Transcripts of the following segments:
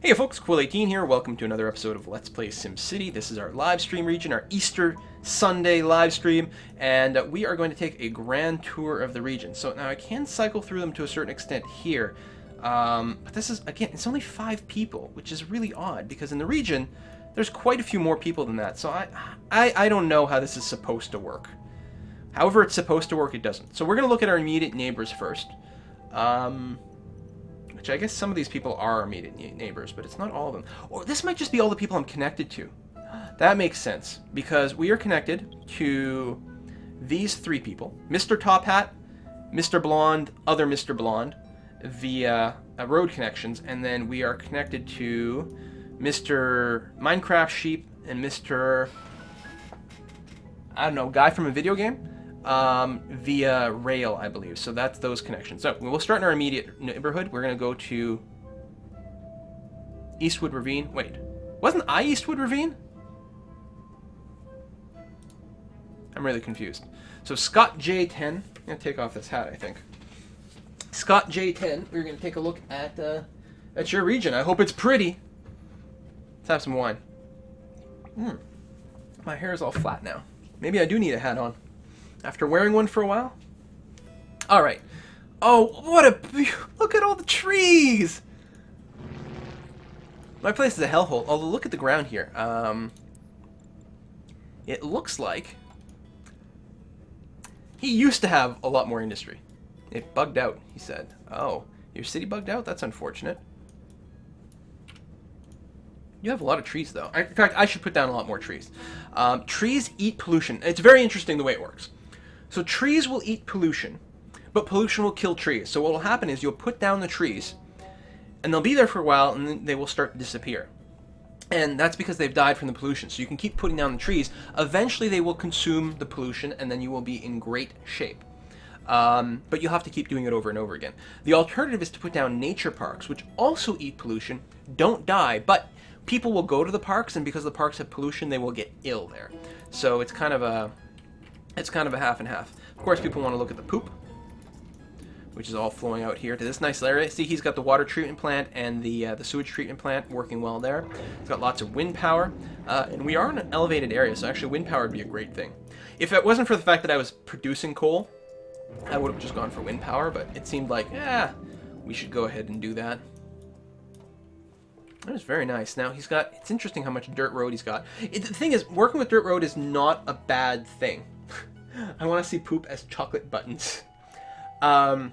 Hey folks, Quill18 here. Welcome to another episode of Let's Play SimCity. This is our live stream region, our Easter Sunday live stream, and we are going to take a grand tour of the region. So now I can cycle through them to a certain extent here, but this is, again, it's only 5 people, which is really odd, because in the region, there's quite a few more people than that, so I don't know how this is supposed to work. However it's supposed to work, it doesn't. So we're going to look at our immediate neighbors first. Which I guess some of these people are immediate neighbors, but it's not all of them. Or this might just be all the people I'm connected to. That makes sense, because we are connected to these 3 people. Mr. Top Hat, Mr. Blonde, other Mr. Blonde, via road connections, and then we are connected to Mr. Minecraft Sheep and Mr. I don't know, guy from a video game? Via rail, I believe. So that's those connections. So we'll start in our immediate neighborhood. We're going to go to Eastwood Ravine. Wait, wasn't I Eastwood Ravine? I'm really confused. So Scott J10, I'm going to take off this hat, I think. Scott J10, we're going to take a look at your region. I hope it's pretty. Let's have some wine. My hair is all flat now. Maybe I do need a hat on. After wearing one for a while? Alright. Oh, what a... Look at all the trees! My place is a hellhole. Although, look at the ground here. It looks like... he used to have a lot more industry. It bugged out, he said. Oh, your city bugged out? That's unfortunate. You have a lot of trees, though. In fact, I should put down a lot more trees. Trees eat pollution. It's very interesting the way it works. So trees will eat pollution, but pollution will kill trees. So what will happen is you'll put down the trees, and they'll be there for a while, and then they will start to disappear. And that's because they've died from the pollution. So you can keep putting down the trees. Eventually they will consume the pollution, and then you will be in great shape. But you'll have to keep doing it over and over again. The alternative is to put down nature parks, which also eat pollution, don't die, but people will go to the parks, and because the parks have pollution, they will get ill there. So it's kind of a half and half. Of course, people want to look at the poop, which is all flowing out here to this nice area. See, he's got the water treatment plant and the sewage treatment plant working well there. He's got lots of wind power, and we are in an elevated area, so actually wind power would be a great thing. If it wasn't for the fact that I was producing coal, I would have just gone for wind power, but it seemed like, we should go ahead and do that. That was very nice. Now he's got, it's interesting how much dirt road he's got. The thing is, working with dirt road is not a bad thing. I want to see poop as chocolate buttons. Dirt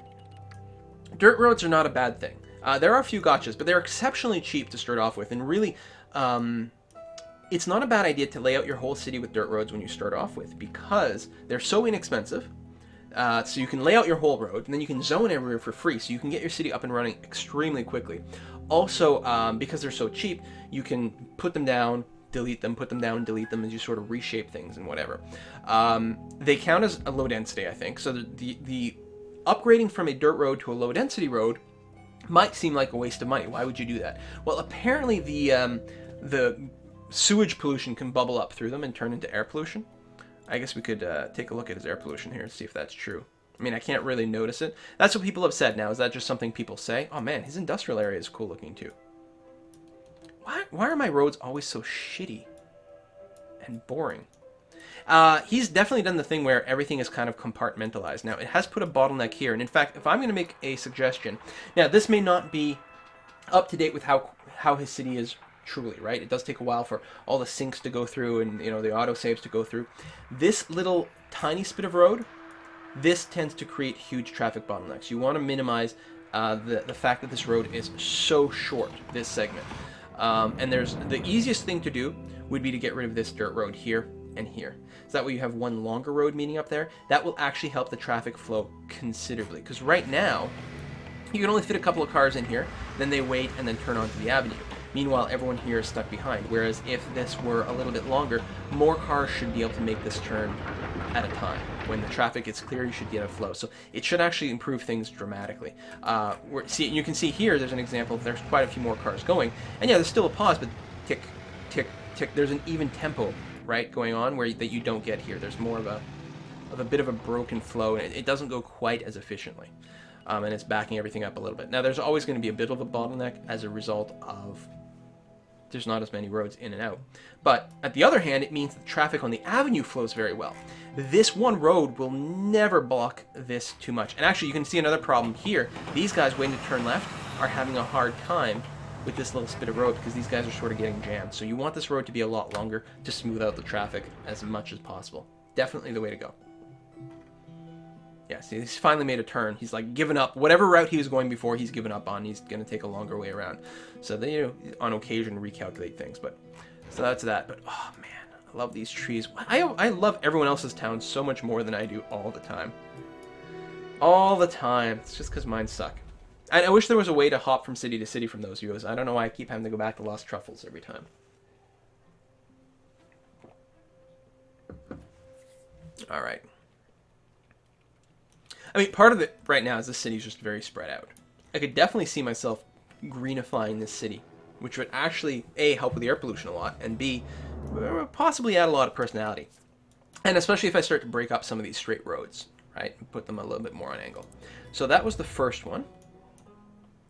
roads are not a bad thing. There are a few gotchas, but they're exceptionally cheap to start off with, and really, it's not a bad idea to lay out your whole city with dirt roads when you start off with, because they're so inexpensive. So you can lay out your whole road, and then you can zone everywhere for free, so you can get your city up and running extremely quickly. Also, because they're so cheap, you can put them down, delete them, put them down, delete them, as you sort of reshape things and whatever. They count as a low density, I think, so the upgrading from a dirt road to a low density road might seem like a waste of money. Why would you do that? Well, apparently the sewage pollution can bubble up through them and turn into air pollution. I guess we could take a look at his air pollution here and see if that's true. I mean, I can't really notice it. That's what people have said now. Is that just something people say? Oh man, his industrial area is cool looking too. Why are my roads always so shitty and boring? He's definitely done the thing where everything is kind of compartmentalized. Now, it has put a bottleneck here. And in fact, if I'm going to make a suggestion... Now, this may not be up to date with how his city is truly, right? It does take a while for all the syncs to go through and, you know, the autosaves to go through. This little tiny spit of road, this tends to create huge traffic bottlenecks. You want to minimize the fact that this road is so short, this segment. And the easiest thing to do would be to get rid of this dirt road here and here. So that way you have one longer road meeting up there. That will actually help the traffic flow considerably. Because right now, you can only fit a couple of cars in here, then they wait and then turn onto the avenue. Meanwhile, everyone here is stuck behind. Whereas if this were a little bit longer, more cars should be able to make this turn at a time. When the traffic is clear, you should get a flow. So it should actually improve things dramatically. See, you can see here, there's an example. There's quite a few more cars going. And yeah, there's still a pause, but tick, tick, tick. There's an even tempo, right, going on that you don't get here. There's more of a bit of a broken flow, and it doesn't go quite as efficiently. and it's backing everything up a little bit. Now, there's always going to be a bit of a bottleneck as a result of there's not as many roads in and out. But at the other hand, it means that traffic on the avenue flows very well. This one road will never block this too much. And actually, you can see another problem here. These guys waiting to turn left are having a hard time with this little spit of road because these guys are sort of getting jammed. So you want this road to be a lot longer to smooth out the traffic as much as possible. Definitely the way to go. Yeah, see, he's finally made a turn. He's like given up. Whatever route he was going before, he's given up on. He's going to take a longer way around. So they, on occasion, recalculate things. But so that's that. But, oh, man, I love these trees. I love everyone else's town so much more than I do all the time. All the time. It's just because mine suck. I wish there was a way to hop from city to city from those views. I don't know why I keep having to go back to Lost Truffles every time. All right. I mean, part of it right now is the city's just very spread out. I could definitely see myself greenifying this city, which would actually, A, help with the air pollution a lot, and B, possibly add a lot of personality. And especially if I start to break up some of these straight roads, right? And put them a little bit more on angle. So that was the first one.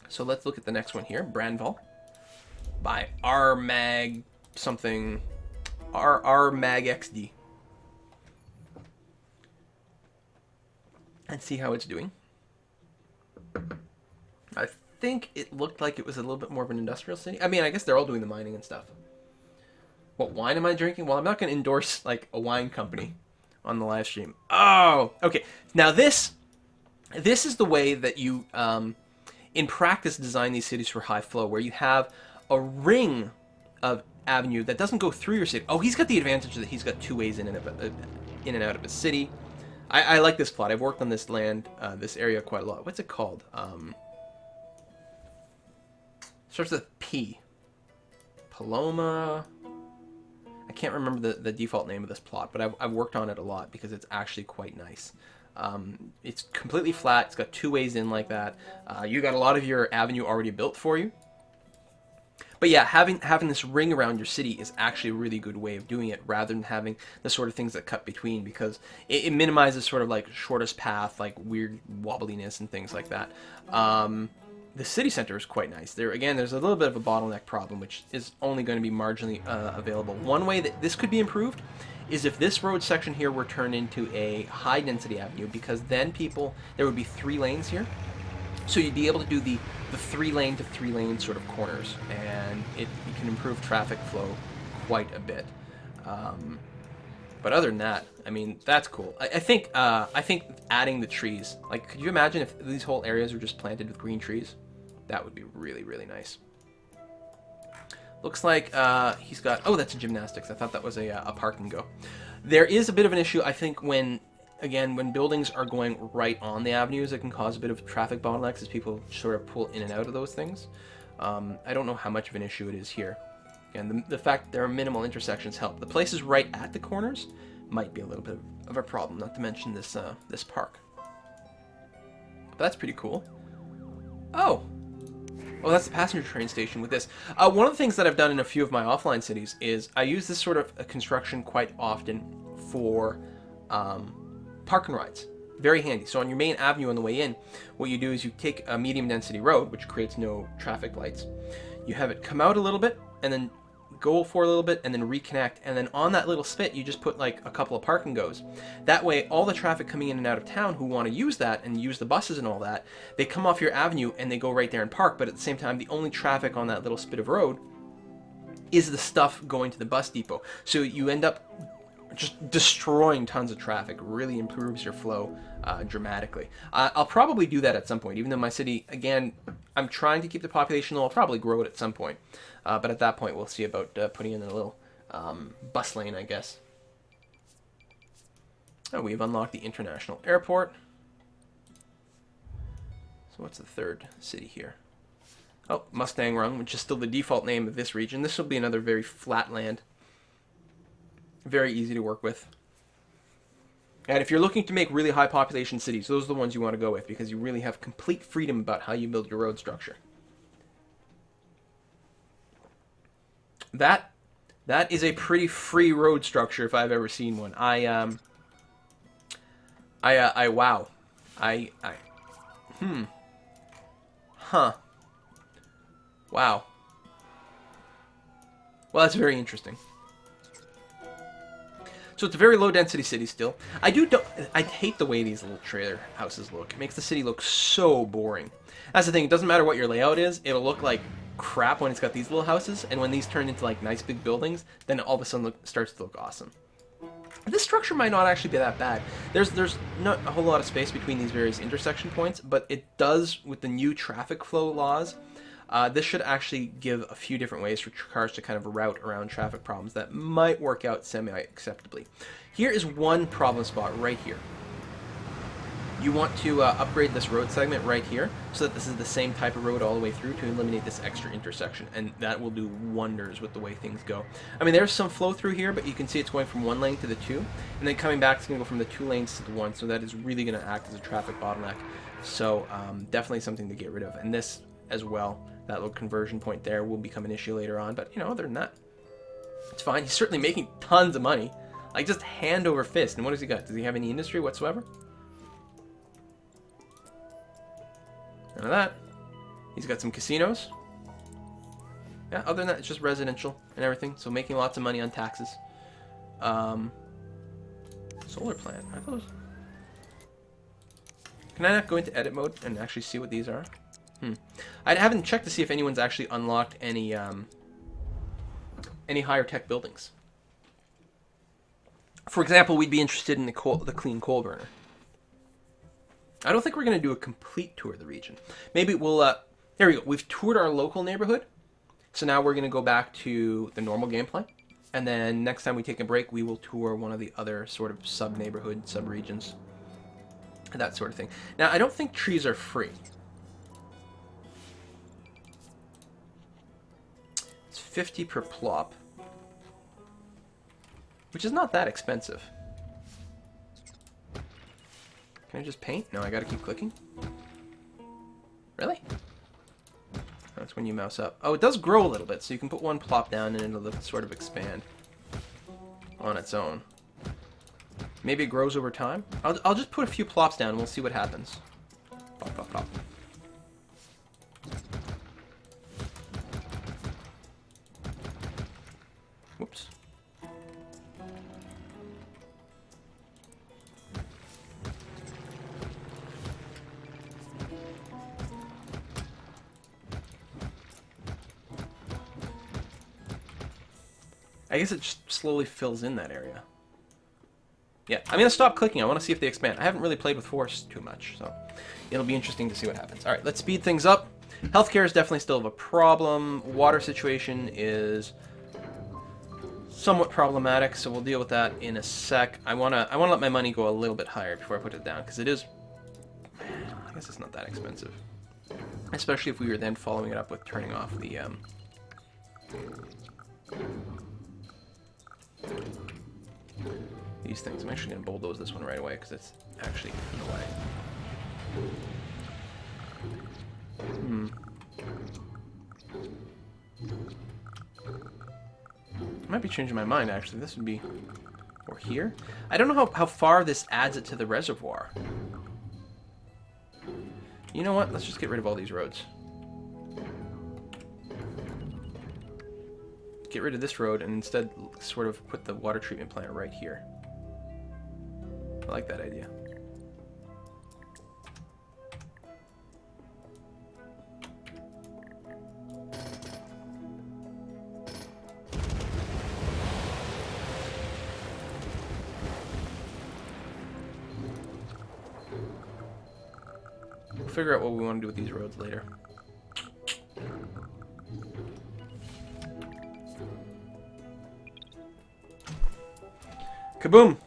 So let's look at the next one here, Branval, by R-Mag something, R-Mag XD. And see how it's doing. I think it looked like it was a little bit more of an industrial city. I mean, I guess they're all doing the mining and stuff. What wine am I drinking? Well, I'm not going to endorse like a wine company on the live stream. Oh, okay. Now this is the way that you, in practice, design these cities for high flow, where you have a ring of avenue that doesn't go through your city. Oh, he's got the advantage that he's got two ways in and out of his city. I like this plot. I've worked on this land, this area quite a lot. What's it called? Starts with P. Paloma. I can't remember the default name of this plot, but I've worked on it a lot because it's actually quite nice. It's completely flat. It's got two ways in like that. You got a lot of your avenue already built for you. But yeah, having this ring around your city is actually a really good way of doing it, rather than having the sort of things that cut between, because it minimizes sort of like shortest path, like weird wobbliness and things like that. The city center is quite nice. There's a little bit of a bottleneck problem, which is only going to be marginally available. One way that this could be improved is if this road section here were turned into a high density avenue, because then there would be 3 lanes here. So you'd be able to do the 3-lane to 3-lane sort of corners, and it can improve traffic flow quite a bit. But other than that, I mean, that's cool. I think adding the trees, like, could you imagine if these whole areas were just planted with green trees? That would be really, really nice. Looks like he's got, oh, that's a gymnastics. I thought that was a park and go. There is a bit of an issue, I think, when buildings are going right on the avenues, it can cause a bit of traffic bottlenecks as people sort of pull in and out of those things. I don't know how much of an issue it is here. Again, the fact that there are minimal intersections help. The places right at the corners might be a little bit of a problem, not to mention this this park. But that's pretty cool. Oh, that's the passenger train station with this. One of the things that I've done in a few of my offline cities is I use this sort of construction quite often for park and rides. Very handy. So on your main avenue on the way in, what you do is you take a medium density road, which creates no traffic lights. You have it come out a little bit and then go for a little bit and then reconnect. And then on that little spit, you just put like a couple of park and goes. That way, all the traffic coming in and out of town who want to use that and use the buses and all that, they come off your avenue and they go right there and park. But at the same time, the only traffic on that little spit of road is the stuff going to the bus depot. So you end up just destroying tons of traffic. Really improves your flow dramatically. I'll probably do that at some point, even though my city, again, I'm trying to keep the population low. I'll probably grow it at some point, but at that point we'll see about putting in a little bus lane, I guess. Oh, we've unlocked the international airport. So what's the third city here? Oh, Mustang Run, which is still the default name of this region. This will be another very flat land. Very easy to work with. And if you're looking to make really high population cities, those are the ones you want to go with, because you really have complete freedom about how you build your road structure. That is a pretty free road structure if I've ever seen one. Wow. Huh. Wow. Well, that's very interesting. So it's a very low density city still. I hate the way these little trailer houses look. It makes the city look so boring. That's the thing. It doesn't matter what your layout is. It'll look like crap when it's got these little houses, and when these turn into like nice big buildings, then all of a sudden starts to look awesome. This structure might not actually be that bad. There's not a whole lot of space between these various intersection points, but it does, with the new traffic flow laws, this should actually give a few different ways for cars to kind of route around traffic problems that might work out semi-acceptably. Here is one problem spot right here. You want to upgrade this road segment right here so that this is the same type of road all the way through to eliminate this extra intersection, and that will do wonders with the way things go. I mean, there's some flow through here, but you can see it's going from one lane to the two, and then coming back it's going to go from the 2 lanes to the 1, so that is really going to act as a traffic bottleneck. So definitely something to get rid of. And this as well, that little conversion point there will become an issue later on, but you know, other than that, it's fine. He's certainly making tons of money, like just hand over fist. And what does he got? Does he have any industry whatsoever? None of that. He's got some casinos. Yeah, other than that, it's just residential and everything. So making lots of money on taxes. Solar plant. I thought. Can I not go into edit mode and actually see what these are? I haven't checked to see if anyone's actually unlocked any higher tech buildings. For example, we'd be interested in the clean coal burner. I don't think we're going to do a complete tour of the region. Maybe we'll, there we go. We've toured our local neighborhood. So now we're going to go back to the normal gameplay. And then next time we take a break, we will tour one of the other sort of sub-neighborhood, sub-regions. That sort of thing. Now, I don't think trees are free. It's 50 per plop. Which is not that expensive. Can I just paint? No, I gotta keep clicking. Really? That's when you mouse up. Oh, it does grow a little bit, so you can put one plop down and it'll sort of expand on its own. Maybe it grows over time. I'll just put a few plops down and we'll see what happens. Plop, plop, plop. Whoops. I guess it just slowly fills in that area. Yeah, I'm going to stop clicking. I want to see if they expand. I haven't really played with forests too much, so it'll be interesting to see what happens. All right, let's speed things up. Healthcare is definitely still a problem. Water situation is somewhat problematic, so we'll deal with that in a sec. I want to let my money go a little bit higher before I put it down, because it is, I guess it's not that expensive. Especially if we were then following it up with turning off the these things. I'm actually going to bulldoze this one right away because it's actually in the way. I might be changing my mind, actually. This would be... or here? I don't know how far this adds it to the reservoir. You know what? Let's just get rid of all these roads. Get rid of this road and instead sort of put the water treatment plant right here. I like that idea. We'll figure out what we want to do with these roads later. Kaboom!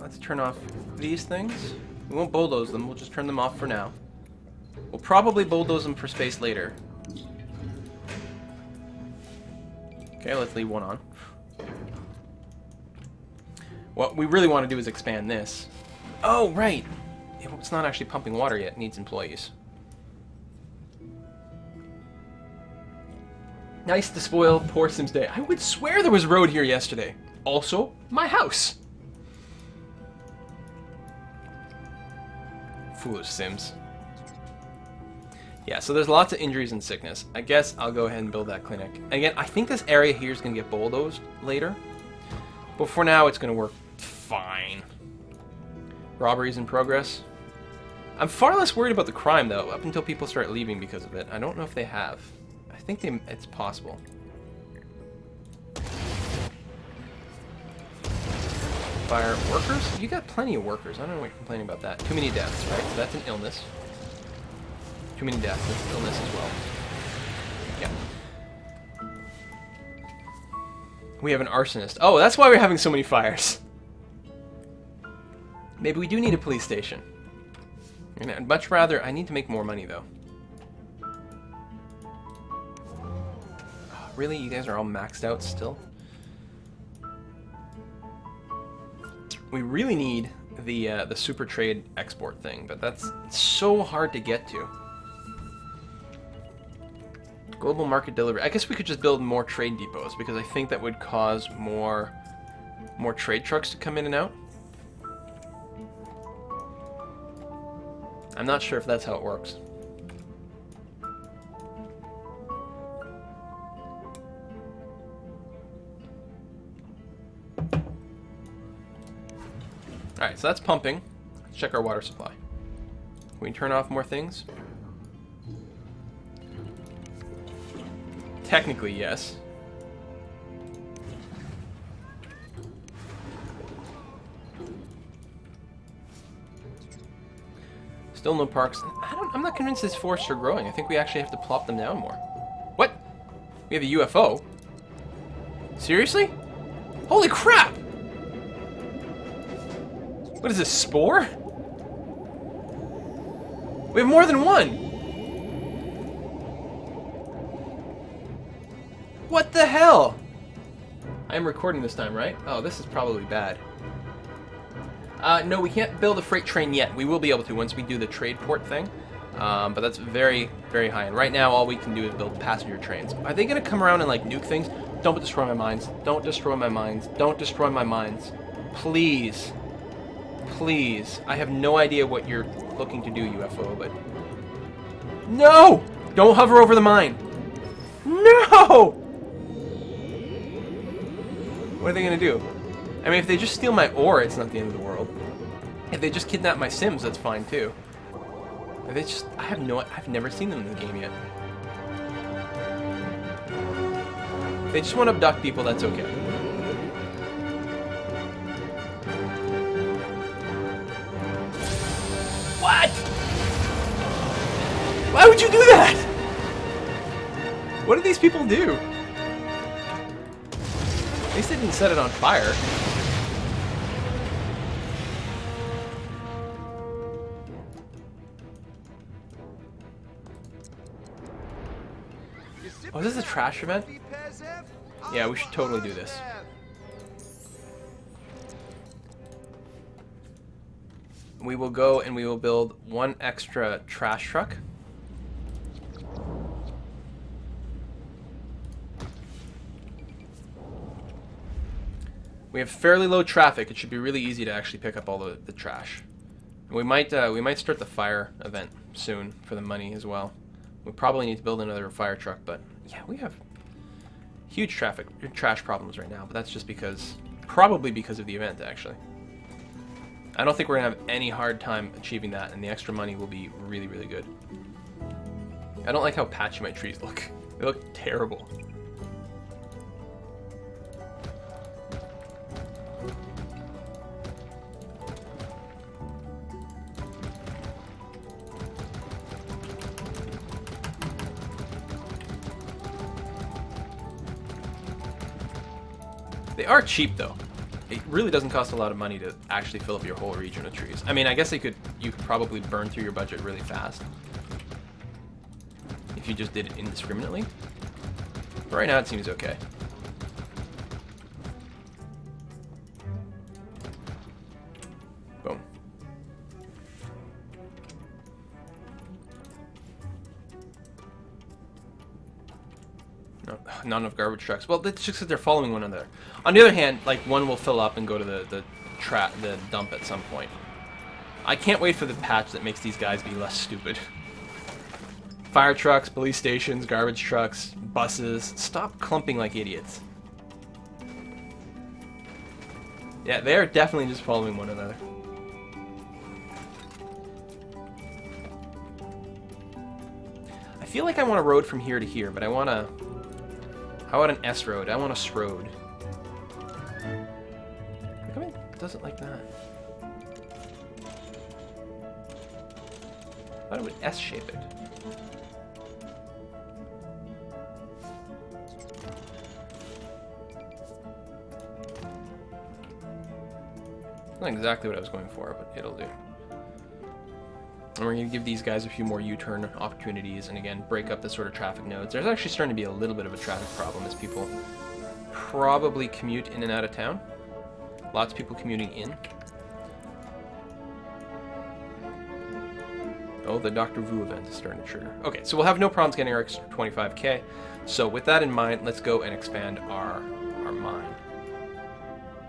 Let's turn off these things. We won't bulldoze them, we'll just turn them off for now. We'll probably bulldoze them for space later. Okay, let's leave one on. What we really want to do is expand this. Oh, right! It's not actually pumping water yet, it needs employees. Nice to spoil poor Sim's day. I would swear there was road here yesterday. Also, my house. Foolish Sims. Yeah, so there's lots of injuries and sickness. I guess I'll go ahead and build that clinic. Again, I think this area here is going to get bulldozed later. But for now, it's going to work fine. Robberies in progress. I'm far less worried about the crime, though, up until people start leaving because of it. I don't know if they have. I think it's possible. Fire workers? You got plenty of workers. I don't know what you're complaining about that. Too many deaths, right? So that's an illness. Too many deaths. That's an illness as well. Yeah. We have an arsonist. Oh, that's why we're having so many fires. Maybe we do need a police station. I'd much rather... I need to make more money, though. Oh, really? You guys are all maxed out still? We really need the super trade export thing, but that's so hard to get to. Global market delivery. I guess we could just build more trade depots because I think that would cause more trade trucks to come in and out. I'm not sure if that's how it works. Alright, so that's pumping. Let's check our water supply. Can we turn off more things? Technically, yes. Still no parks. I'm not convinced these forests are growing. I think we actually have to plop them down more. What? We have a UFO? Seriously? Holy crap! What is this, Spore? We have more than one! What the hell? I am recording this time, right? Oh, this is probably bad. No, we can't build a freight train yet. We will be able to once we do the trade port thing. But that's very, very high. And right now, all we can do is build passenger trains. Are they going to come around and, like, nuke things? Don't destroy my mines. Don't destroy my mines. Don't destroy my mines. Please. Please. I have no idea what you're looking to do, UFO, but... No! Don't hover over the mine. No! What are they going to do? I mean, if they just steal my ore, it's not the end of the world. If they just kidnap my Sims, that's fine too. If they just... I've never seen them in the game yet. If they just want to abduct people, that's okay. What? Why would you do that? What do these people do? At least they didn't set it on fire. Oh, is this a trash event? Yeah, we should totally do this. We will go and we will build one extra trash truck. We have fairly low traffic. It should be really easy to actually pick up all the trash. And we might start the fire event soon for the money as well. We probably need to build another fire truck, but yeah, we have huge trash problems right now. But that's just probably because of the event, actually. I don't think we're gonna have any hard time achieving that, and the extra money will be really, really good. I don't like how patchy my trees look. They look terrible. They are cheap, though. it really doesn't cost a lot of money to actually fill up your whole region with trees. I mean, I guess you could probably burn through your budget really fast if you just did it indiscriminately. But right now it seems okay. Boom. No, not enough garbage trucks. Well, that's just because they're following one another. On the other hand, like, one will fill up and go to the dump at some point. I can't wait for the patch that makes these guys be less stupid. Fire trucks, police stations, garbage trucks, buses. Stop clumping like idiots. Yeah, they're definitely just following one another. I feel like I want a road from here to here, but I want a... How about an S road? I want a S road. How come it doesn't like that? I thought it would S shape it. Not exactly what I was going for, but it'll do. And we're going to give these guys a few more U-turn opportunities, and again, break up the sort of traffic nodes. There's actually starting to be a little bit of a traffic problem as people probably commute in and out of town. Lots of people commuting in. Oh, the Dr. Vu event is starting to trigger. Okay, so we'll have no problems getting our extra 25k. So with that in mind, let's go and expand our mine.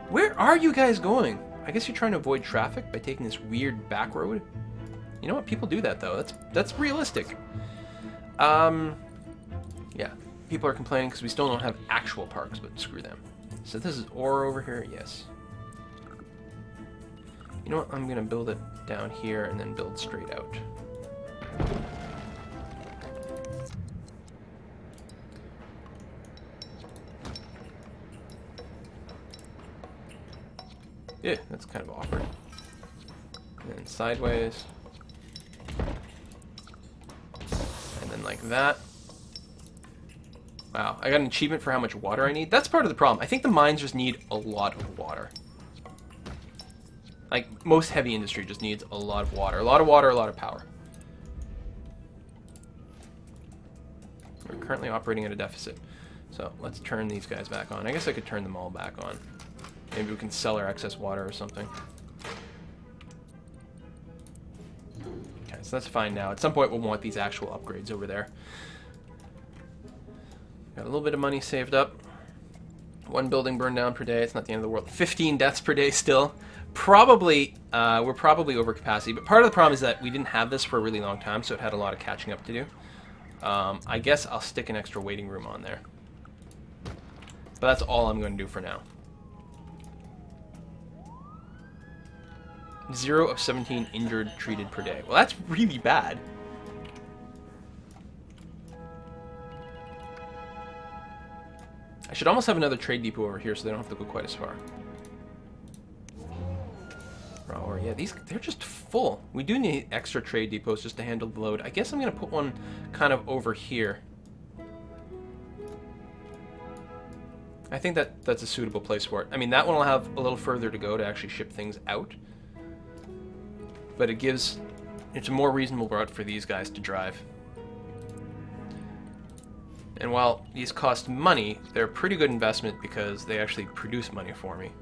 Where are you guys going? I guess you're trying to avoid traffic by taking this weird back road. You know what? People do that though. That's realistic. Yeah. People are complaining because we still don't have actual parks, but screw them. So this is ore over here. Yes. You know what? I'm gonna build it down here and then build straight out. Yeah, that's kind of awkward. And then sideways. And then like that. Wow, I got an achievement for how much water I need. That's part of the problem. I think the mines just need a lot of water. Like, most heavy industry just needs a lot of water. A lot of water, a lot of power. We're currently operating at a deficit. So, let's turn these guys back on. I guess I could turn them all back on. Maybe we can sell our excess water or something. Okay, so that's fine now. At some point we'll want these actual upgrades over there. Got a little bit of money saved up. One building burned down per day. It's not the end of the world. 15 deaths per day still. Probably, we're probably over capacity. But part of the problem is that we didn't have this for a really long time, so it had a lot of catching up to do. I guess I'll stick an extra waiting room on there. But that's all I'm going to do for now. 0 of 17 injured treated per day. Well, that's really bad. I should almost have another trade depot over here so they don't have to go quite as far. Or yeah, they're just full. We do need extra trade depots just to handle the load. I guess I'm going to put one kind of over here. I think that's a suitable place for it. I mean, that one will have a little further to go to actually ship things out. But it's a more reasonable route for these guys to drive. And while these cost money, they're a pretty good investment because they actually produce money for me.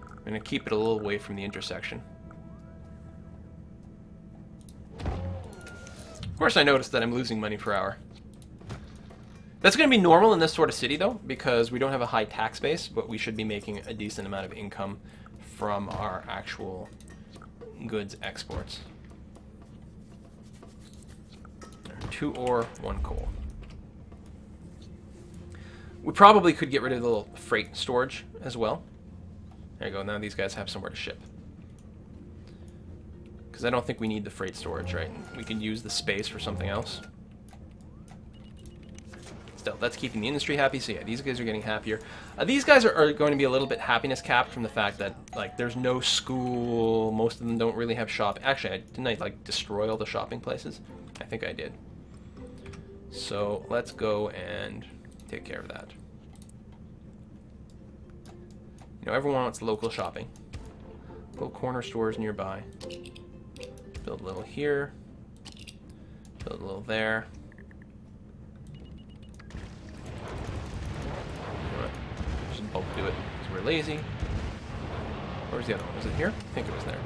I'm going to keep it a little away from the intersection. Of course, I noticed that I'm losing money per hour. That's going to be normal in this sort of city, though, because we don't have a high tax base, but we should be making a decent amount of income from our actual goods exports. 2 ore, 1 coal. We probably could get rid of the little freight storage as well. There you go, now these guys have somewhere to ship. Because I don't think we need the freight storage, right? We can use the space for something else. Still, that's keeping the industry happy, so yeah, these guys are getting happier. These guys are going to be a little bit happiness capped from the fact that, like, there's no school, most of them don't really have shop. Actually, didn't I, like, destroy all the shopping places? I think I did. So, let's go and take care of that. know, everyone wants local shopping. Little corner stores nearby. Build a little here. Build a little there. Just bulk do it because we're lazy. Where's the other one? Was it here? I think it was there.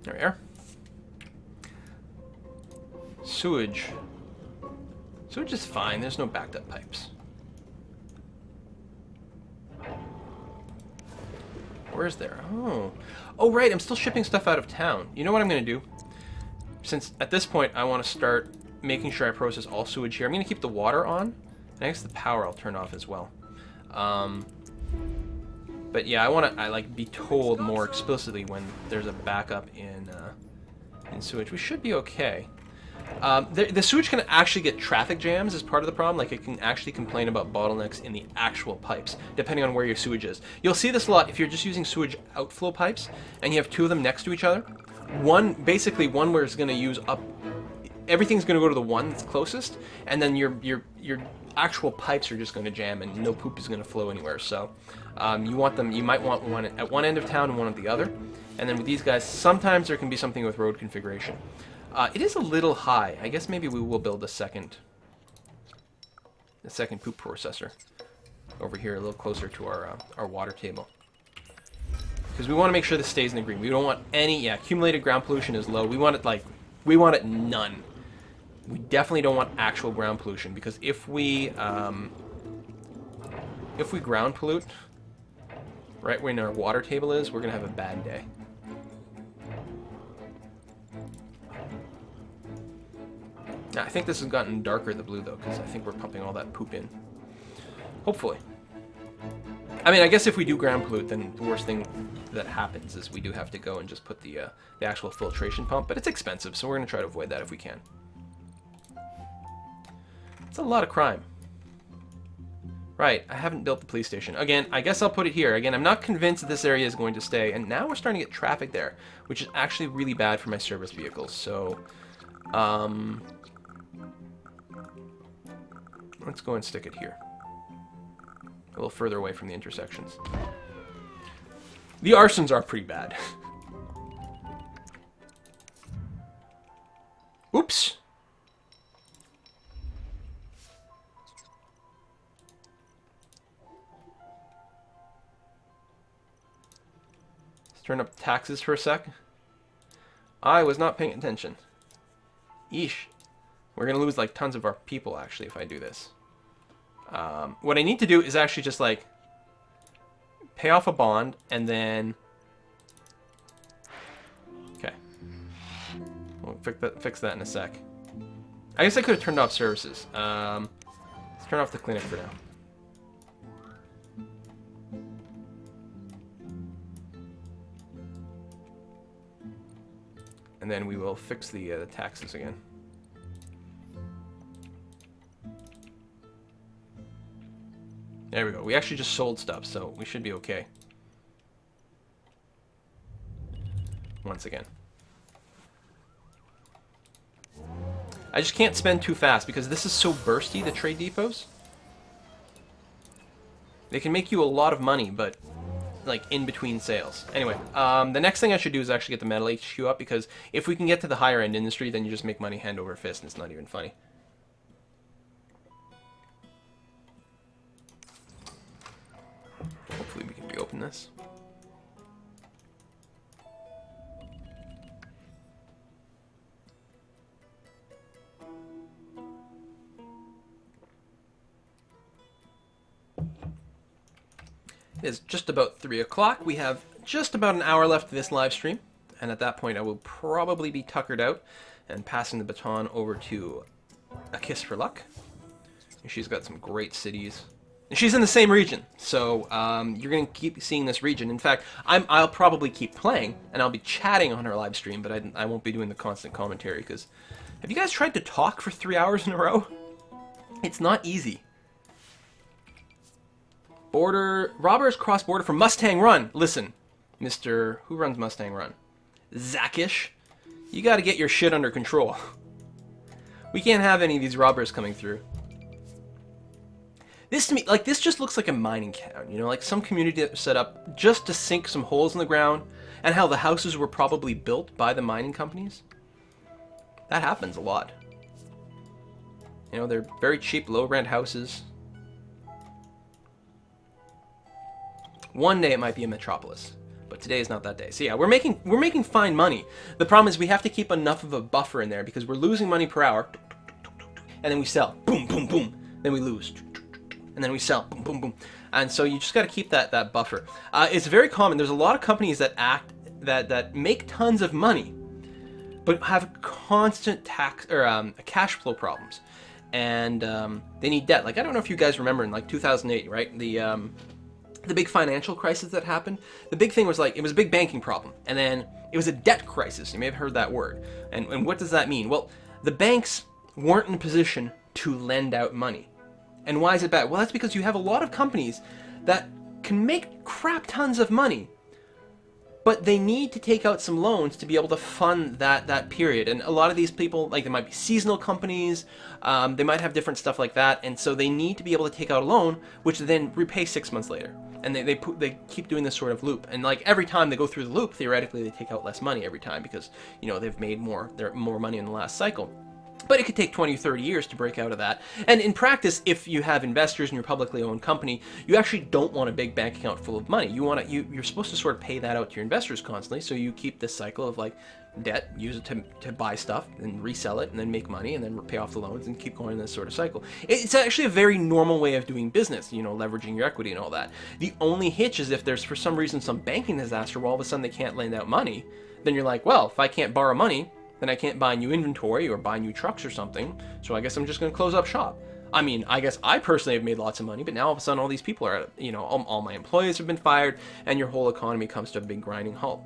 There we are. Sewage. Sewage is fine. There's no backed up pipes. Where is there? Oh. Oh, right. I'm still shipping stuff out of town. You know what I'm going to do? Since at this point I want to start making sure I process all sewage here, I'm going to keep the water on. And I guess the power I'll turn off as well. But yeah, I want to like be told more explicitly when there's a backup in sewage. We should be okay. The sewage can actually get traffic jams as part of the problem. Like, it can actually complain about bottlenecks in the actual pipes, depending on where your sewage is. You'll see this a lot if you're just using sewage outflow pipes and you have two of them next to each other. Basically one where it's going to use up, everything's going to go to the one that's closest, and then your actual pipes are just going to jam and no poop is going to flow anywhere. So you might want one at one end of town and one at the other. And then with these guys, sometimes there can be something with road configuration. It is a little high. I guess maybe we will build a second poop processor over here, a little closer to our water table, because we want to make sure this stays in the green. We don't want any. Yeah, accumulated ground pollution is low. We want it none. We definitely don't want actual ground pollution, because if we ground pollute right when our water table is, we're gonna have a bad day. Now, I think this has gotten darker, the blue, though, because I think we're pumping all that poop in. Hopefully. I mean, I guess if we do ground pollute, then the worst thing that happens is we do have to go and just put the actual filtration pump, but it's expensive, so we're going to try to avoid that if we can. It's a lot of crime. Right, I haven't built the police station. Again, I guess I'll put it here. Again, I'm not convinced that this area is going to stay, and now we're starting to get traffic there, which is actually really bad for my service vehicles, so... let's go and stick it here. A little further away from the intersections. The arsons are pretty bad. Oops! Let's turn up taxes for a sec. I was not paying attention. Eesh. We're gonna lose like tons of our people actually if I do this. What I need to do is actually just like pay off a bond and then... Okay. We'll fix that in a sec. I guess I could have turned off services. Let's turn off the clinic for now. And then we will fix the taxes again. There we go. We actually just sold stuff, so we should be okay. Once again. I just can't spend too fast because this is so bursty, the trade depots. They can make you a lot of money, but like in between sales. Anyway, the next thing I should do is actually get the metal HQ up, because if we can get to the higher end industry, then you just make money hand over fist and it's not even funny. Hopefully we can reopen this. It is just about 3 o'clock. We have just about an hour left of this live stream, and at that point I will probably be tuckered out and passing the baton over to A Kiss for Luck. She's got some great cities. She's in the same region, so you're going to keep seeing this region. In fact, I'll probably keep playing, and I'll be chatting on her live stream, but I won't be doing the constant commentary, because Have you guys tried to talk for 3 hours in a row? It's not easy. Border robbers cross border from Mustang Run. Listen, Mr. Who runs Mustang Run? Zackish. You got to get your shit under control. We can't have any of these robbers coming through. This to me, like, this just looks like a mining town, you know, like some community that was set up just to sink some holes in the ground, and how the houses were probably built by the mining companies. That happens a lot. You know, they're very cheap, low rent houses. One day it might be a metropolis, but today is not that day. So yeah, we're making fine money. The problem is we have to keep enough of a buffer in there because we're losing money per hour, and then we sell, boom, boom, boom, then we lose, and then we sell, boom, boom, boom, and so you just got to keep that buffer. It's very common. There's a lot of companies that make tons of money, but have constant tax or cash flow problems, and they need debt. Like, I don't know if you guys remember in like 2008, right? The big financial crisis that happened. The big thing was like, it was a big banking problem, and then it was a debt crisis. You may have heard that word. And what does that mean? Well, the banks weren't in a position to lend out money. And why is it bad? Well, that's because you have a lot of companies that can make crap tons of money, but they need to take out some loans to be able to fund that period. And a lot of these people, like, they might be seasonal companies, they might have different stuff like that, and so they need to be able to take out a loan, which they then repay 6 months later. And they keep doing this sort of loop. And like every time they go through the loop, theoretically they take out less money every time because, you know, they've made more money in the last cycle. But it could take 20 or 30 years to break out of that. And in practice, if you have investors in your publicly owned company, you actually don't want a big bank account full of money. You're supposed to sort of pay that out to your investors constantly, so you keep this cycle of like debt, use it to buy stuff, and resell it, and then make money, and then pay off the loans, and keep going in this sort of cycle. It's actually a very normal way of doing business, you know, leveraging your equity and all that. The only hitch is if there's, for some reason, some banking disaster where all of a sudden they can't lend out money, then you're like, well, if I can't borrow money, then I can't buy new inventory or buy new trucks or something, so I guess I'm just going to close up shop. I mean, I guess I personally have made lots of money, but now all of a sudden all these people are, you know, all my employees have been fired, and your whole economy comes to a big grinding halt.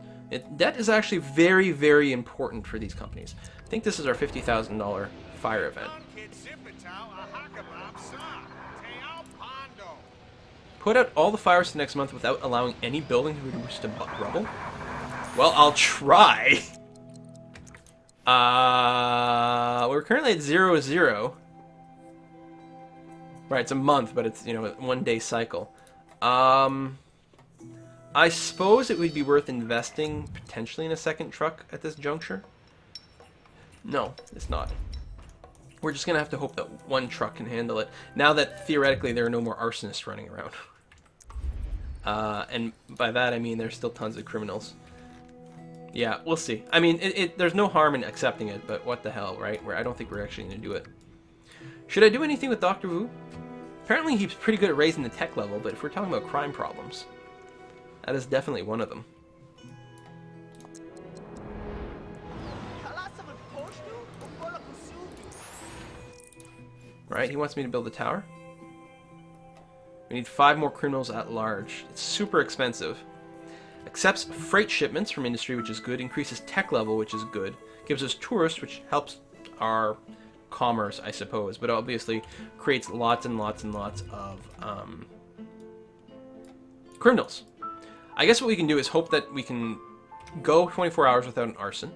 Debt is actually very, very important for these companies. I think this is our $50,000 fire event. Put out all the fires next month without allowing any building to be reduced to rubble? Well, I'll try. We're currently at 0-0. Right, it's a month, but it's, you know, a 1 day cycle. I suppose it would be worth investing potentially in a second truck at this juncture. No, it's not. We're just gonna have to hope that one truck can handle it. Now that theoretically there are no more arsonists running around. And by that I mean there's still tons of criminals. Yeah, we'll see. I mean, there's no harm in accepting it, but what the hell, right? I don't think we're actually gonna do it. Should I do anything with Dr. Wu? Apparently he's pretty good at raising the tech level, but if we're talking about crime problems, that is definitely one of them. Right, he wants me to build a tower. We need 5 more criminals at large. It's super expensive. Accepts freight shipments from industry, which is good. Increases tech level, which is good. Gives us tourists, which helps our commerce, I suppose. But obviously creates lots and lots and lots of criminals. I guess what we can do is hope that we can go 24 hours without an arson.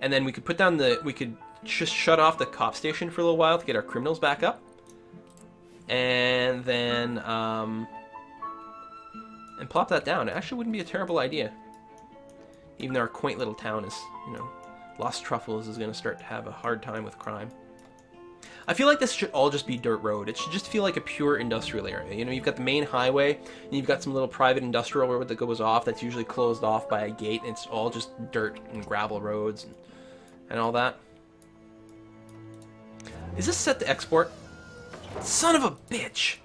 And then we could put down we could just shut off the cop station for a little while to get our criminals back up. And then, and plop that down. It actually wouldn't be a terrible idea. Even though our quaint little town is, you know, Lost Truffles is going to start to have a hard time with crime. I feel like this should all just be dirt road. It should just feel like a pure industrial area. You know, you've got the main highway, and you've got some little private industrial road that goes off that's usually closed off by a gate, and it's all just dirt and gravel roads and all that. Is this set to export? Son of a bitch!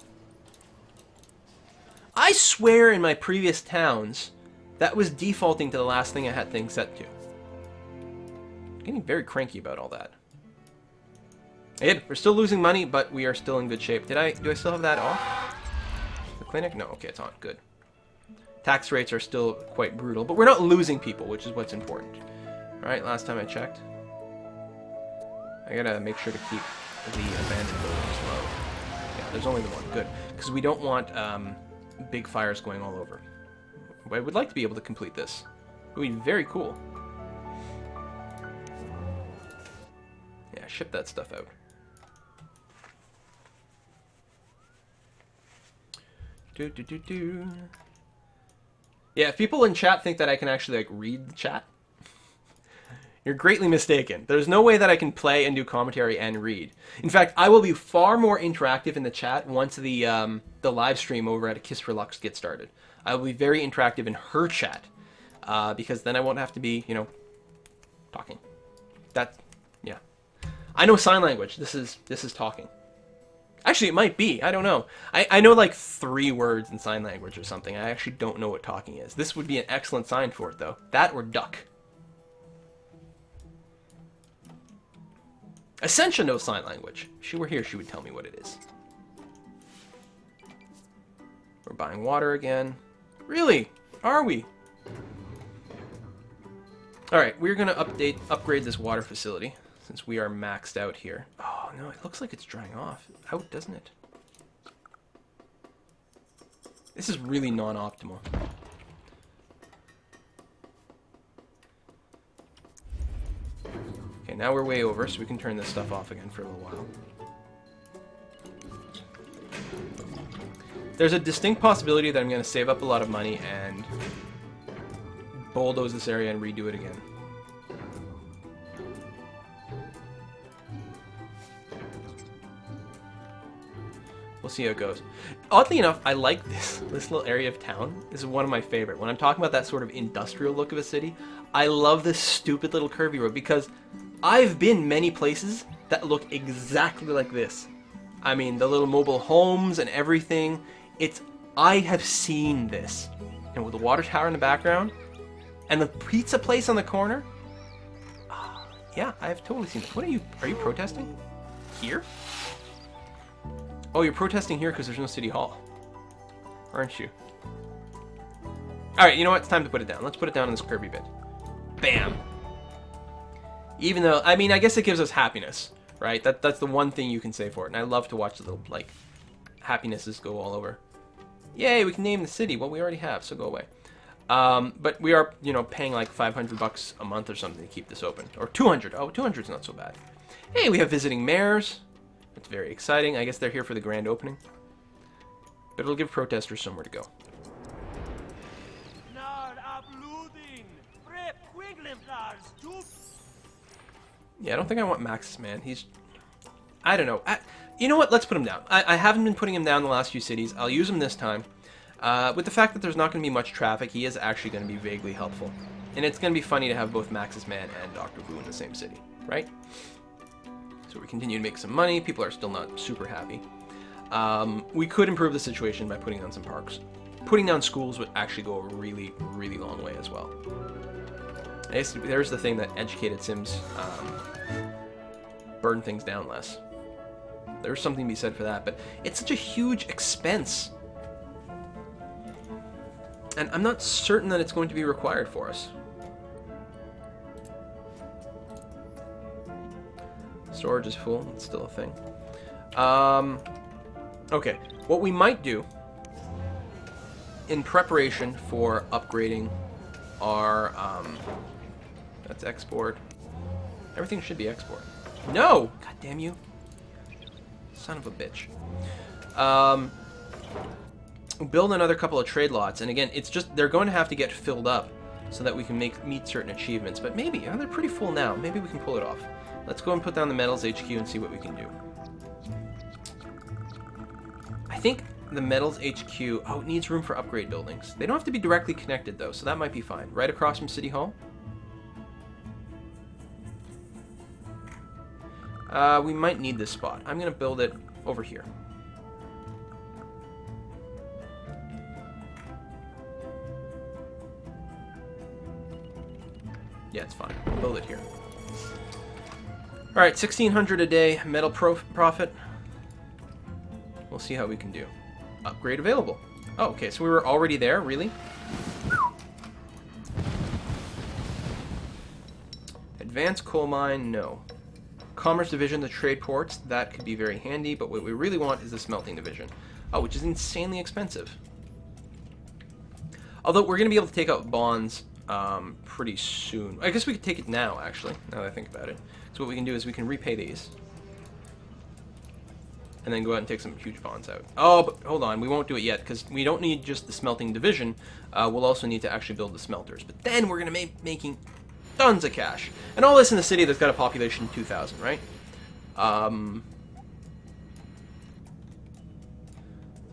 I swear in my previous towns, that was defaulting to the last thing I had things set to. I'm getting very cranky about all that. Again, we're still losing money, but we are still in good shape. Do I still have that off? The clinic? No, okay, it's on. Good. Tax rates are still quite brutal, but we're not losing people, which is what's important. Alright, last time I checked. I gotta make sure to keep the abandoned buildings low. Yeah, there's only the one. Good. Because we don't want big fires going all over. But I would like to be able to complete this. It would be very cool. Yeah, ship that stuff out. Yeah, if people in chat think that I can actually like read the chat, you're greatly mistaken. There's no way that I can play and do commentary and read. In fact, I will be far more interactive in the chat once the live stream over at A Kiss for Lux gets started. I will be very interactive in her chat because then I won't have to be, you know, talking. Yeah. I know sign language. This is talking. Actually, it might be. I don't know. I know like 3 words in sign language or something. I actually don't know what talking is. This would be an excellent sign for it, though. That or duck. Essentia knows sign language. If she were here, she would tell me what it is. We're buying water again. Really? Are we? Alright, we're going to upgrade this water facility since we are maxed out here. Oh, no, it looks like it's drying off. Out, doesn't it? This is really non-optimal. Okay, now we're way over, so we can turn this stuff off again for a little while. There's a distinct possibility that I'm going to save up a lot of money and bulldoze this area and redo it again. We'll see how it goes. Oddly enough, I like this little area of town. This is one of my favorite. When I'm talking about that sort of industrial look of a city, I love this stupid little curvy road because I've been many places that look exactly like this. I mean, the little mobile homes and everything. I have seen this. And with the water tower in the background and the pizza place on the corner. Yeah, I have totally seen this. What are you protesting? Here? Oh, you're protesting here because there's no city hall. Aren't you? Alright, you know what? It's time to put it down. Let's put it down in this curvy bit. Bam! Even though, I mean, I guess it gives us happiness, right? That's the one thing you can say for it. And I love to watch the little, like, happinesses go all over. Yay, we can name the city. Well, we already have, so go away. But we are, you know, paying like $500 a month or something to keep this open. Or 200. Oh, 200 is not so bad. Hey, we have visiting mayors. That's very exciting. I guess they're here for the grand opening. But it'll give protesters somewhere to go. Yeah, I don't think I want Maxis Man. I don't know. You know what? Let's put him down. I haven't been putting him down the last few cities. I'll use him this time. With the fact that there's not going to be much traffic, he is actually going to be vaguely helpful. And it's going to be funny to have both Maxis Man and Dr. Wu in the same city, right? So we continue to make some money. People are still not super happy. We could improve the situation by putting down some parks. Putting down schools would actually go a really, really long way as well. I guess there's the thing that educated Sims burn things down less. There's something to be said for that, but it's such a huge expense. And I'm not certain that it's going to be required for us. Storage is full. It's still a thing. Okay. What we might do in preparation for upgrading our... that's export. Everything should be export. No! God damn you. Son of a bitch. Build another couple of trade lots. And again, it's just... They're going to have to get filled up so that we can meet certain achievements. But maybe... they're pretty full now. Maybe we can pull it off. Let's go and put down the metals HQ and see what we can do. I think the metals HQ... Oh, it needs room for upgrade buildings. They don't have to be directly connected, though, so that might be fine. Right across from City Hall? We might need this spot. I'm going to build it over here. Yeah, it's fine. We'll build it here. Alright, 1,600 a day metal profit. We'll see how we can do. Upgrade available. Oh, okay, so we were already there? Really? Advanced coal mine? No. commerce division, the trade ports, that could be very handy, but what we really want is the smelting division. Oh, which is insanely expensive. Although we're going to be able to take out bonds pretty soon. I guess we could take it now, actually, now that I think about it. So what we can do is we can repay these. And then go out and take some huge bonds out. Oh, but hold on, we won't do it yet, because we don't need just the smelting division. We'll also need to actually build the smelters. But then we're going to be making tons of cash. And all this in a city that's got a population of 2,000, right? A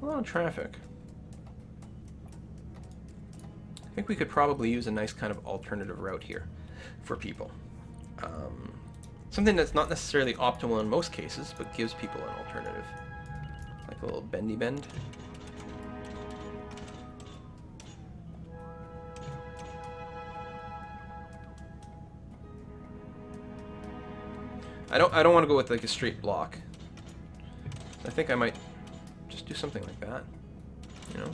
lot of traffic. I think we could probably use a nice kind of alternative route here for people. Something that's not necessarily optimal in most cases, but gives people an alternative. Like a little bendy bend. I don't want to go with like a straight block. I think I might just do something like that. You know?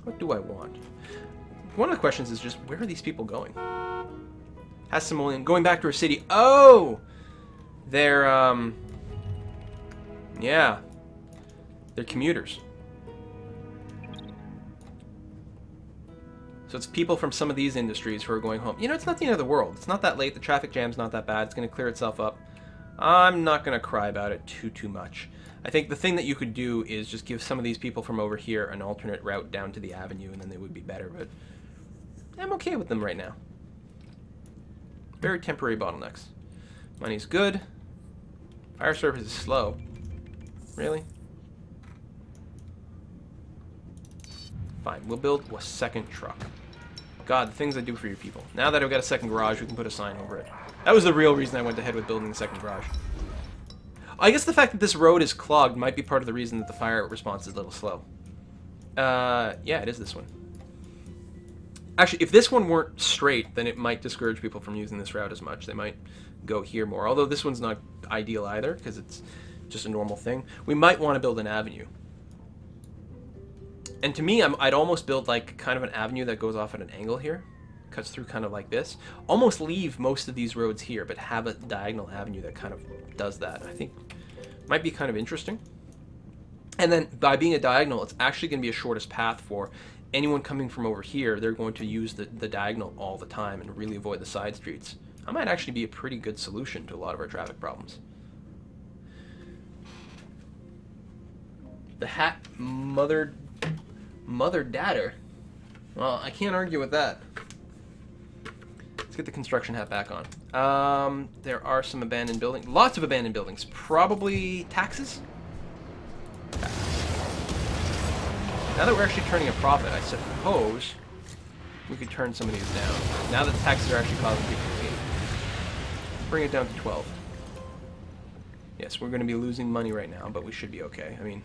What do I want? One of the questions is just, where are these people going? Hasimoleon, going back to her city. Oh! They're, yeah. They're commuters. So it's people from some of these industries who are going home. You know, it's not the end of the world. It's not that late. The traffic jam's not that bad. It's going to clear itself up. I'm not going to cry about it too much. I think the thing that you could do is just give some of these people from over here an alternate route down to the avenue, and then they would be better, but I'm okay with them right now. Very temporary bottlenecks. Money's good. Fire service is slow. Really? Fine, we'll build a second truck. God, the things I do for you people. Now that I've got a second garage, we can put a sign over it. That was the real reason I went ahead with building the second garage. I guess the fact that this road is clogged might be part of the reason that the fire response is a little slow. Yeah, it is this one. Actually, if this one weren't straight, then it might discourage people from using this route as much. They might go here more. Although this one's not ideal either, because it's just a normal thing. We might want to build an avenue. And to me, I'd almost build like kind of an avenue that goes off at an angle here. Cuts through kind of like this. Almost leave most of these roads here, but have a diagonal avenue that kind of does that. I think might be kind of interesting. And then by being a diagonal, it's actually going to be a shortest path for anyone coming from over here. They're going to use the diagonal all the time and really avoid the side streets. That might actually be a pretty good solution to a lot of our traffic problems. The hat mother dadder. Well, I can't argue with that. Let's get the construction hat back on. There are some abandoned buildings. Lots of abandoned buildings. Probably taxes? Now that we're actually turning a profit, I suppose we could turn some of these down. Now that the taxes are actually causing people to leave. Bring it down to 12. Yes, we're going to be losing money right now, but we should be okay. I mean,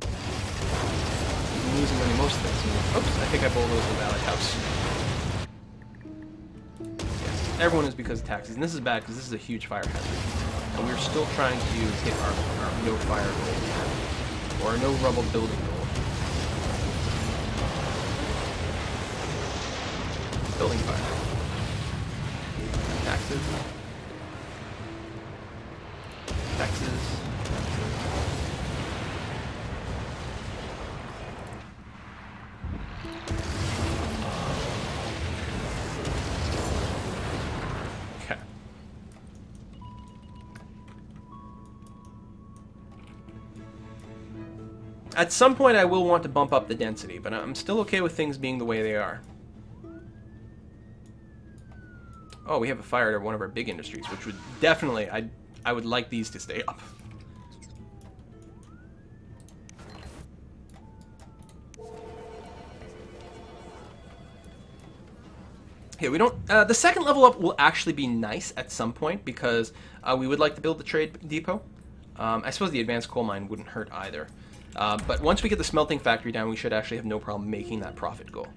we've been losing money most of this. Oops, I think I bulldozed the Valley House. Yes, everyone is because of taxes, and this is bad because this is a huge fire hazard. And we're still trying to hit our no fire goal, or no rubble building goal. Building fire. Taxes. Taxes. Okay. At some point I will want to bump up the density, but I'm still okay with things being the way they are. Oh, we have a fire at one of our big industries, which would definitely, I would like these to stay up. Okay, we don't, the second level up will actually be nice at some point because we would like to build the trade depot. I suppose the advanced coal mine wouldn't hurt either. But once we get the smelting factory down, we should actually have no problem making that profit goal.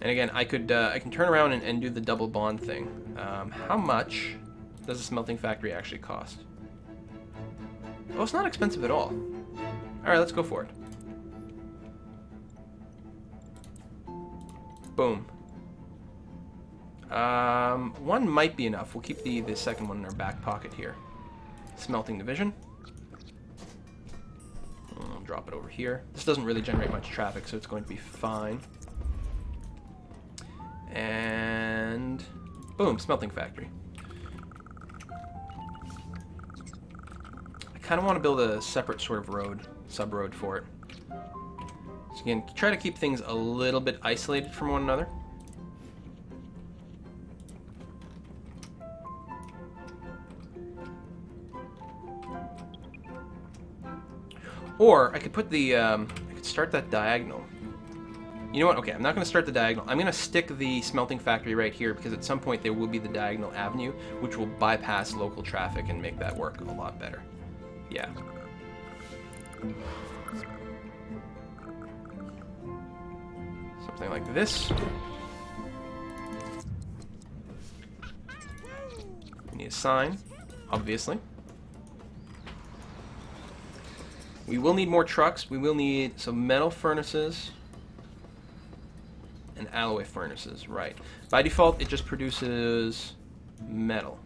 And again, I can turn around and do the double bond thing. How much does a smelting factory actually cost? Oh, it's not expensive at all. All right, let's go for it. Boom. One might be enough. We'll keep the second one in our back pocket here. Smelting division. I'll drop it over here. This doesn't really generate much traffic, so it's going to be fine. And boom, smelting factory. I kind of want to build a separate sort of road, sub-road for it. So again, try to keep things a little bit isolated from one another. Or I could put the, I could start that diagonal. You know what? Okay, I'm not going to start the diagonal. I'm going to stick the smelting factory right here because at some point there will be the diagonal avenue, which will bypass local traffic and make that work a lot better. Yeah. Something like this. We need a sign, obviously. We will need more trucks. We will need some metal furnaces and alloy furnaces, right. By default, it just produces metal.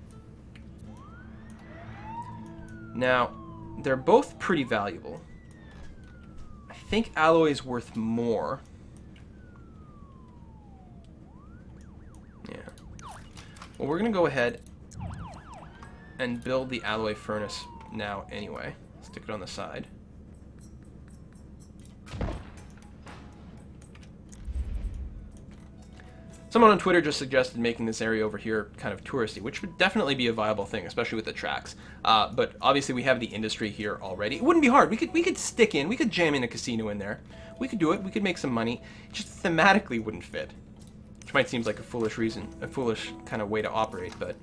Now, they're both pretty valuable. I think alloy is worth more. Yeah. Well, we're going to go ahead and build the alloy furnace now anyway. Stick it on the side. Someone on Twitter just suggested making this area over here kind of touristy, which would definitely be a viable thing, especially with the tracks. But obviously we have the industry here already. It wouldn't be hard. We could stick in. We could jam in a casino in there. We could do it. We could make some money. It just thematically wouldn't fit, which might seem like a foolish kind of way to operate, but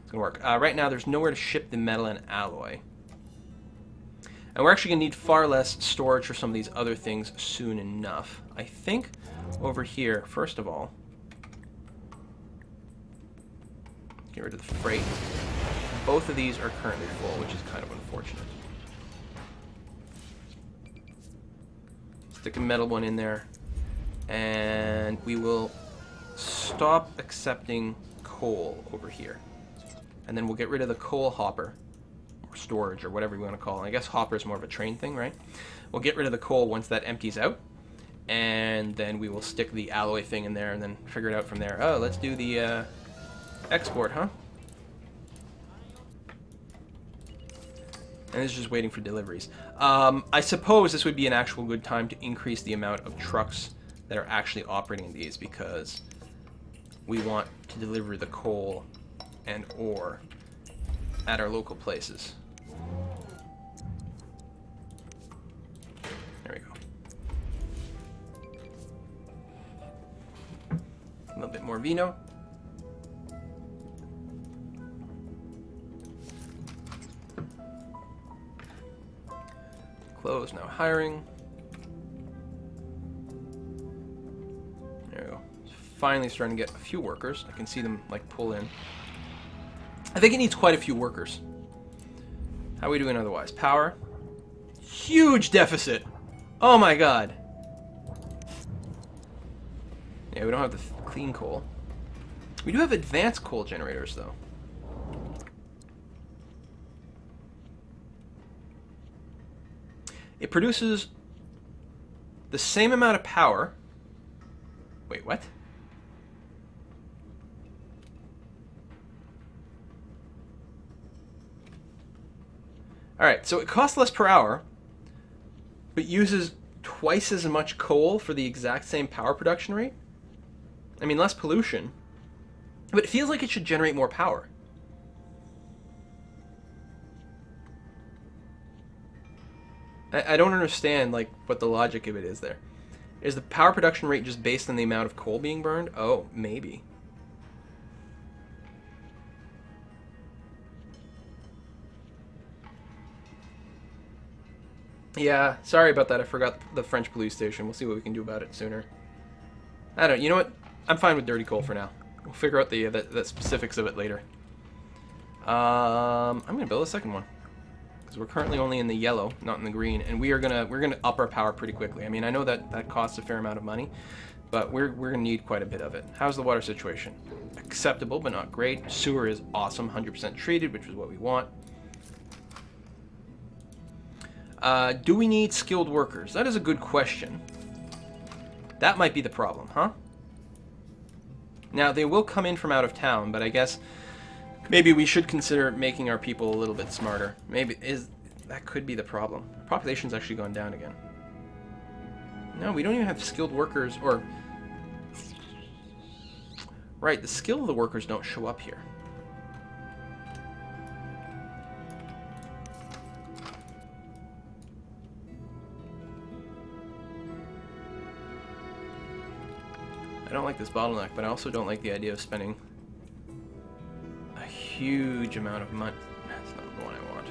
it's gonna work. Right now, there's nowhere to ship the metal and alloy, and we're actually gonna need far less storage for some of these other things soon enough. I think over here, first of all. Get rid of the freight. Both of these are currently full, which is kind of unfortunate. Stick a metal one in there. And we will stop accepting coal over here. And then we'll get rid of the coal hopper. Or storage, or whatever you want to call it. I guess hopper is more of a train thing, right? We'll get rid of the coal once that empties out. And then we will stick the alloy thing in there and then figure it out from there. Oh, let's do the... export, huh? And it's just waiting for deliveries. I suppose this would be an actual good time to increase the amount of trucks that are actually operating these because we want to deliver the coal and ore at our local places. There we go. A little bit more vino. Close, now hiring. There we go. It's finally starting to get a few workers. I can see them like pull in. I think it needs quite a few workers. How are we doing otherwise? Power. Huge deficit. Oh my god. Yeah, we don't have the clean coal. We do have advanced coal generators though. It produces the same amount of power. Wait, what? Alright, so it costs less per hour, but uses twice as much coal for the exact same power production rate? I mean, less pollution, but it feels like it should generate more power. I don't understand, like, what the logic of it is there. Is the power production rate just based on the amount of coal being burned? Oh, maybe. Yeah, sorry about that. I forgot the French police station. We'll see what we can do about it sooner. I don't know. You know what? I'm fine with dirty coal for now. We'll figure out the specifics of it later. I'm going to build a second one. because we're currently only in the yellow, not in the green, and we're gonna up our power pretty quickly. I mean, I know that costs a fair amount of money, but we're gonna need quite a bit of it. How's the water situation? Acceptable, but not great. Sewer is awesome, 100% treated, which is what we want. Do we need skilled workers? That is a good question. That might be the problem, huh? Now, they will come in from out of town, but I guess maybe we should consider making our people a little bit smarter. Maybe that could be the problem. Population's actually gone down again. No, we don't even have skilled workers, or... Right, the skill of the workers don't show up here. I don't like this bottleneck, but I also don't like the idea of spending a huge amount of money. That's not the one I want.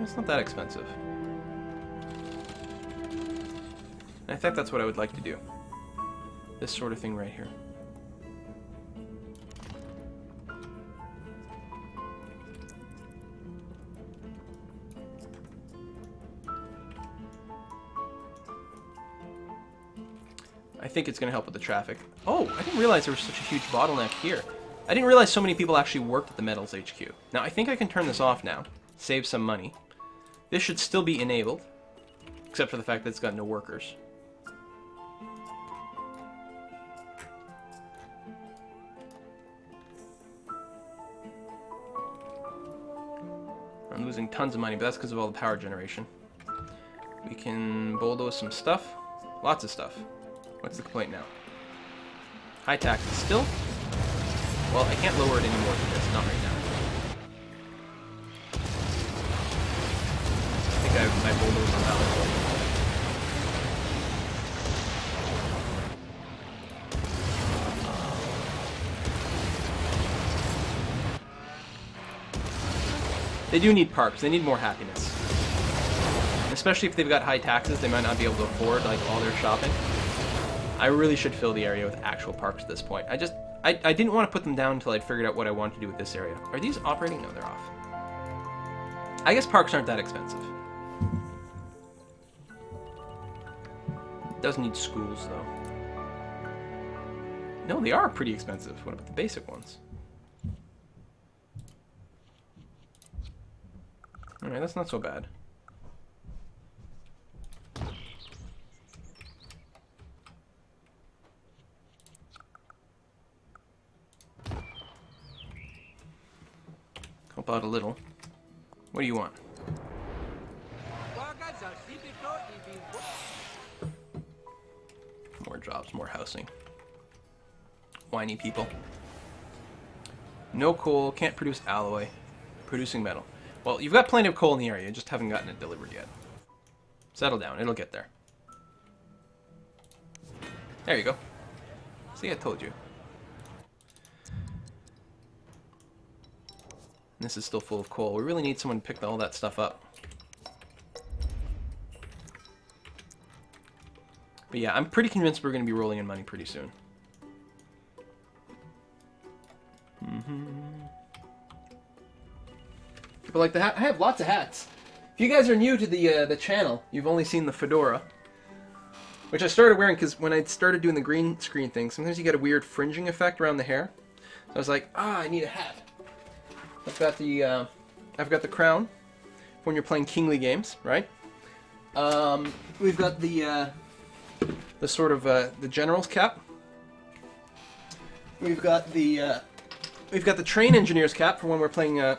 It's not that expensive. I think that's what I would like to do. This sort of thing right here. I think it's going to help with the traffic. Oh, I didn't realize there was such a huge bottleneck here. I didn't realize so many people actually worked at the Metals HQ. Now, I think I can turn this off now. Save some money. This should still be enabled, except for the fact that it's got no workers. I'm losing tons of money, but that's because of all the power generation. We can bulldoze some stuff. Lots of stuff. What's the complaint now? High taxes still? Well, I can't lower it any more than this. Not right now. I think I bulldozed on that one. They do need parks. They need more happiness. Especially if they've got high taxes, they might not be able to afford like all their shopping. I really should fill the area with actual parks at this point. I didn't want to put them down until I'd figured out what I wanted to do with this area. Are these operating? No, they're off. I guess parks aren't that expensive. It does need schools though. No, they are pretty expensive. What about the basic ones? Alright, that's not so bad. Help out a little. What do you want? More jobs, more housing. Whiny people. No coal, can't produce alloy. Producing metal. Well, you've got plenty of coal in the area, you just haven't gotten it delivered yet. Settle down, it'll get there. There you go. See, I told you. And this is still full of coal. We really need someone to pick all that stuff up. But yeah, I'm pretty convinced we're going to be rolling in money pretty soon. People like the hat. I have lots of hats. If you guys are new to the channel, you've only seen the fedora, which I started wearing because when I started doing the green screen thing, sometimes you get a weird fringing effect around the hair. So I was like, I need a hat. I've got the crown when you're playing kingly games, right? We've got the sort of the general's cap. We've got the train engineer's cap for when we're playing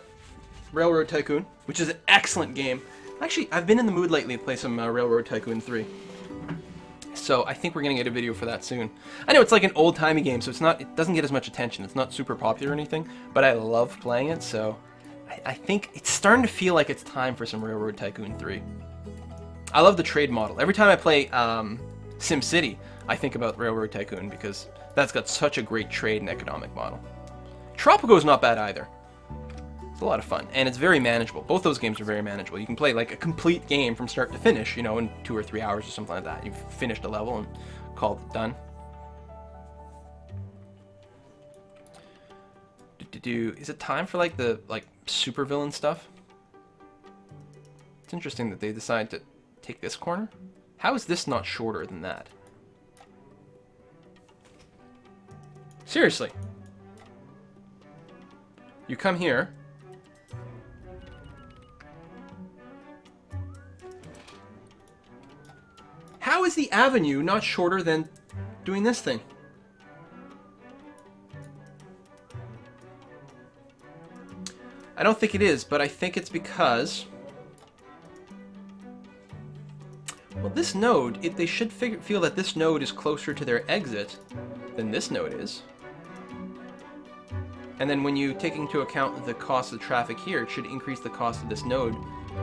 Railroad Tycoon, which is an excellent game. Actually, I've been in the mood lately to play some Railroad Tycoon 3. So I think we're gonna get a video for that soon. I know it's like an old-timey game, so it doesn't get as much attention. It's not super popular or anything, but I love playing it, so I think it's starting to feel like it's time for some Railroad Tycoon 3. I love the trade model. Every time I play SimCity, I think about Railroad Tycoon because that's got such a great trade and economic model. Tropico's not bad either. It's a lot of fun, and it's very manageable. Both those games are very manageable. You can play like a complete game from start to finish, you know, in 2 or 3 hours or something like that. You've finished a level and called it done. Is it time for like the supervillain stuff? It's interesting that they decide to take this corner. How is this not shorter than that? Seriously. You come here. How is the avenue not shorter than doing this thing? I don't think it is, but I think it's because... Well, this node, they should feel that this node is closer to their exit than this node is. And then when you take into account the cost of traffic here, it should increase the cost of this node.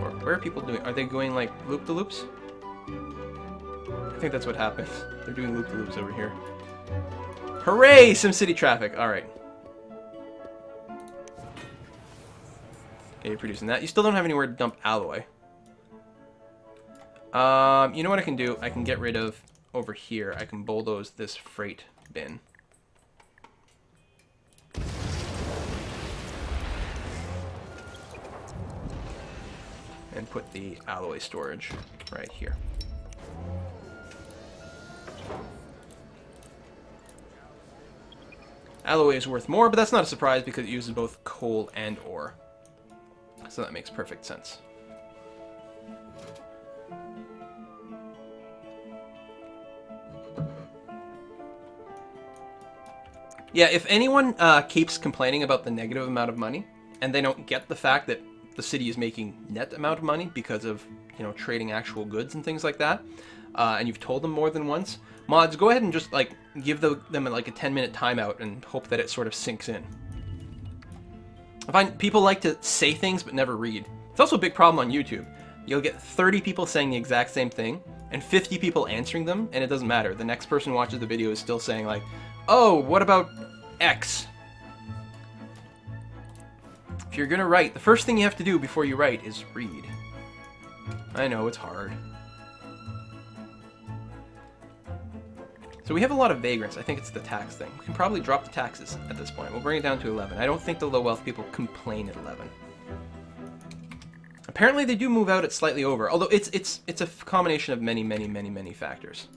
Or where are people doing? Are they going like loop-de-loops? I think that's what happens. They're doing loop-de-loops over here. Hooray! SimCity traffic. All right. Okay, you're producing that. You still don't have anywhere to dump alloy. You know what I can do? I can get rid of over here. I can bulldoze this freight bin. And put the alloy storage right here. Alloy is worth more, but that's not a surprise because it uses both coal and ore. So that makes perfect sense. Yeah, if anyone keeps complaining about the negative amount of money, and they don't get the fact that the city is making net amount of money because of, you know, trading actual goods and things like that, and you've told them more than once, mods, go ahead and just like give them like a 10-minute timeout and hope that it sort of sinks in. I find people like to say things but never read. It's also a big problem on YouTube. You'll get 30 people saying the exact same thing and 50 people answering them, and it doesn't matter. The next person who watches the video is still saying like, oh, what about X? If you're gonna write, the first thing you have to do before you write is read. I know, it's hard. So we have a lot of vagrants. I think it's the tax thing. We can probably drop the taxes at this point. We'll bring it down to 11. I don't think the low wealth people complain at 11. Apparently they do move out at slightly over, although it's a combination of many factors.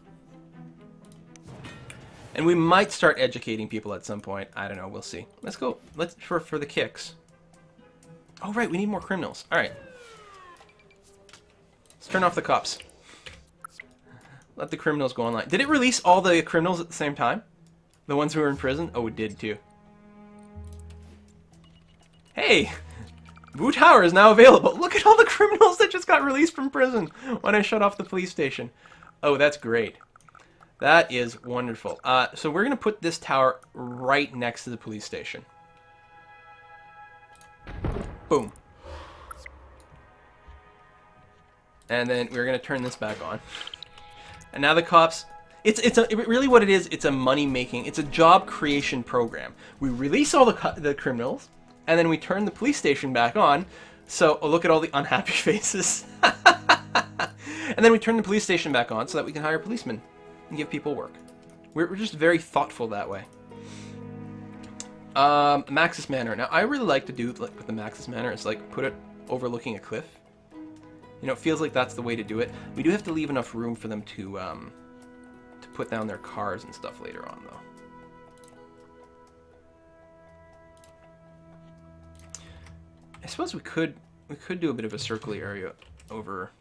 And we might start educating people at some point. I don't know, we'll see. Let's go. Let's for the kicks. Oh right, we need more criminals. All right. Let's turn off the cops. Let the criminals go online. Did it release all the criminals at the same time? The ones who were in prison? Oh, it did too. Hey! Wu Tower is now available. Look at all the criminals that just got released from prison when I shut off the police station. Oh, that's great. That is wonderful. So we're going to put this tower right next to the police station. Boom. And then we're going to turn this back on. And now the cops... really what it is, it's a money-making, it's a job creation program. We release all the criminals, and then we turn the police station back on. So, oh, look at all the unhappy faces. And then we turn the police station back on so that we can hire policemen and give people work. We're just very thoughtful that way. Maxis Manor. Now, I really like to do like with the Maxis Manor, it's like put it overlooking a cliff. You know, it feels like that's the way to do it. We do have to leave enough room for them to put down their cars and stuff later on, though. I suppose we could do a bit of a circly area over.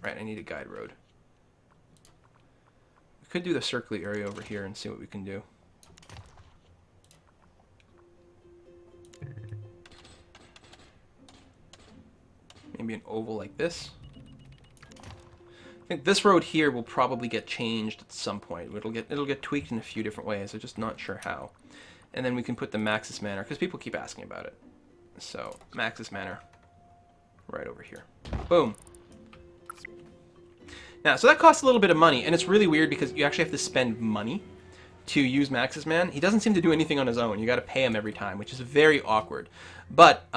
Right, I need a guide road. We could do the circly area over here and see what we can do. Maybe an oval like this. I think this road here will probably get changed at some point. It'll get tweaked in a few different ways. I'm just not sure how. And then we can put the Maxis Manor, because people keep asking about it. So, Maxis Manor, right over here. Boom. Now, so that costs a little bit of money, and it's really weird because you actually have to spend money to use Maxis Man. He doesn't seem to do anything on his own. You got to pay him every time, which is very awkward. But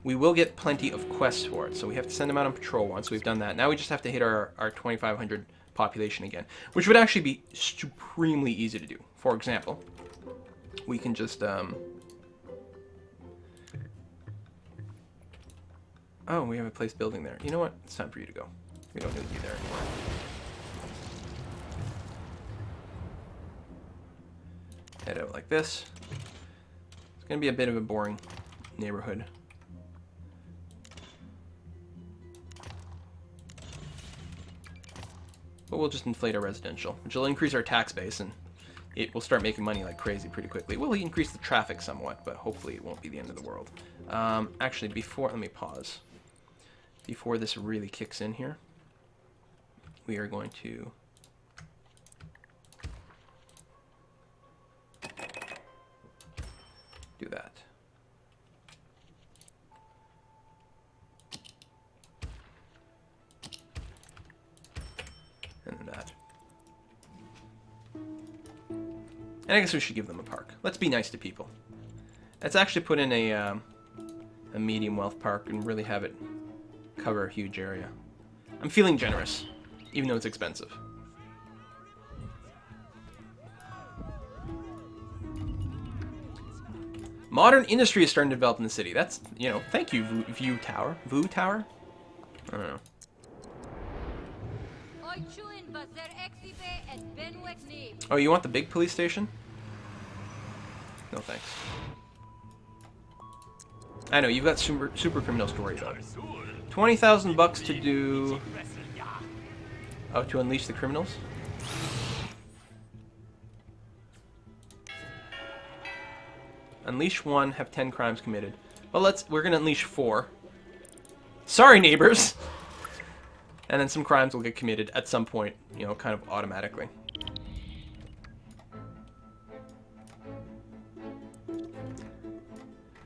we will get plenty of quests for it. So we have to send him out on patrol once. We've done that. Now we just have to hit our 2,500 population again, which would actually be supremely easy to do. For example, we can just... Oh, we have a place building there. You know what? It's time for you to go. We don't need you there anymore. Head out like this. It's going to be a bit of a boring neighborhood. But we'll just inflate our residential, which will increase our tax base, and it will start making money like crazy pretty quickly. We'll increase the traffic somewhat, but hopefully it won't be the end of the world. Actually, let me pause. Before this really kicks in here, we are going to do that. And then that. And I guess we should give them a park. Let's be nice to people. Let's actually put in a medium wealth park and really have it cover a huge area. I'm feeling generous, even though it's expensive. Modern industry is starting to develop in the city. That's, you know, thank you, View Tower. Voo Tower? I don't know. Oh, you want the big police station? No thanks. I know, you've got super criminals to worry about. 20,000 bucks to do... Oh, to unleash the criminals? Unleash 1, have 10 crimes committed. Well, we're gonna unleash 4. Sorry, neighbors! And then some crimes will get committed at some point, you know, kind of automatically.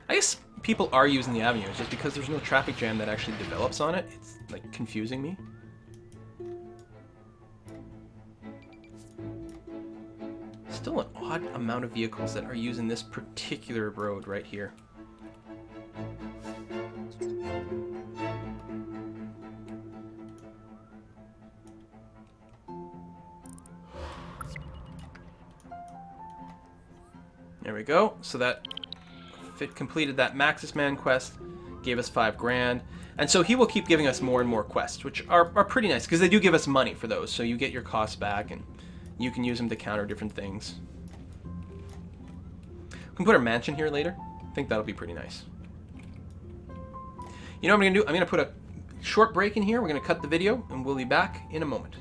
I guess people are using the avenue, it's just because there's no traffic jam that actually develops on it. It's, like, confusing me. Still an odd amount of vehicles that are using this particular road right here. There we go. So that completed that Maxis Man quest, gave us 5 grand. And so he will keep giving us more and more quests, which are pretty nice, because they do give us money for those. So you get your costs back, and you can use them to counter different things. We can put our mansion here later. I think that'll be pretty nice. You know what I'm going to do? I'm going to put a short break in here. We're going to cut the video, and we'll be back in a moment.